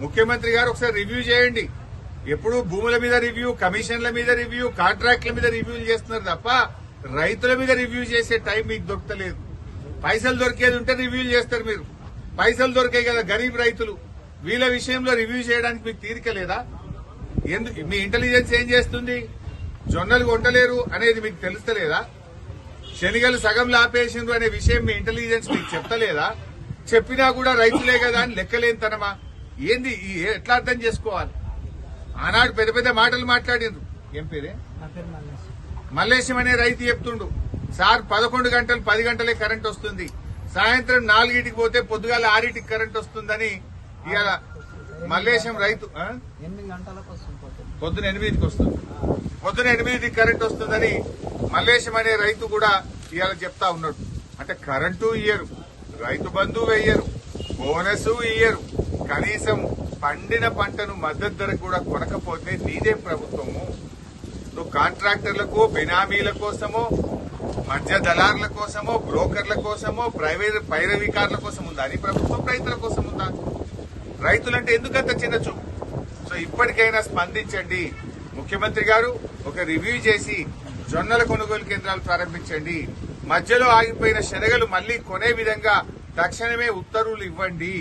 ముఖ్యమంత్రి గారు ఒకసారి రివ్యూ చేయండి. ఎప్పుడు భూముల మీద రివ్యూ, కమిషన్ల మీద రివ్యూ, కాంట్రాక్ట్ల మీద రివ్యూలు చేస్తున్నారు తప్ప రైతుల మీద రివ్యూ చేసే టైం మీకు దొరకలేదు. పైసలు దొరికేది ఉంటే రివ్యూలు చేస్తారు మీరు. పైసలు దొరికాయి కదా గరీబ్ రైతులు, వీళ్ళ విషయంలో రివ్యూ చేయడానికి మీకు తీరిక లేదా? మీ ఇంటెలిజెన్స్ ఏం చేస్తుంది? జొన్నలు కొంటలేరు అనేది మీకు తెలుస్తలేదా? శనిగలు సగంలో ఆపేసిండ్రు అనే విషయం మీ ఇంటెలిజెన్స్ మీకు చెప్తలేదా? చెప్పినా కూడా రైతులే కదా అని లెక్కలేనితనమా? ఏంది? ఎట్లా అర్థం చేసుకోవాలి? ఆనాడు పెద్ద పెద్ద మాటలు మాట్లాడిండ్రు. ఏం పేరే? మల్లేశం అనే రైతు చెప్తుండు, సార్ 11 గంటలు 10 గంటలే కరెంట్ వస్తుంది, సాయంత్రం 4కి పోతే పొద్దుగాల 6కి కరెంట్ వస్తుందని. ఇవాళ మల్లేశం రైతు పొద్దున 8కి వస్తుంది, పొద్దున 8కి కరెంట్ వస్తుందని మల్లేశం అనే రైతు కూడా ఇవాళ చెప్తా ఉన్నాడు. అంటే కరెంటు ఇయ్యరు, రైతు బంధు వెయ్యరు, బోనస్ ఇయ్యరు, కనీసం పండిన పంటను మద్దతు ధరకు కూడా కొనకపోతే నీదే ప్రభుత్వము? నువ్వు కాంట్రాక్టర్లకు, బినామీల కోసమో, మధ్య దళారుల కోసమో, బ్రోకర్ల కోసమో, ప్రైవేట్ పైరవీకారుల కోసం ఉందా నీ ప్రభుత్వం? రైతుల కోసం ఉందా? రైతులంటే ఎందుకంత చిన్న చూపు? సో ఇప్పటికైనా స్పందించండి. ముఖ్యమంత్రి గారు ఒక రివ్యూ చేసి జొన్నల కొనుగోలు కేంద్రాలు ప్రారంభించండి. మధ్యలో ఆగిపోయిన శనగలు మళ్లీ కొనే విధంగా తక్షణమే ఉత్తర్వులు ఇవ్వండి.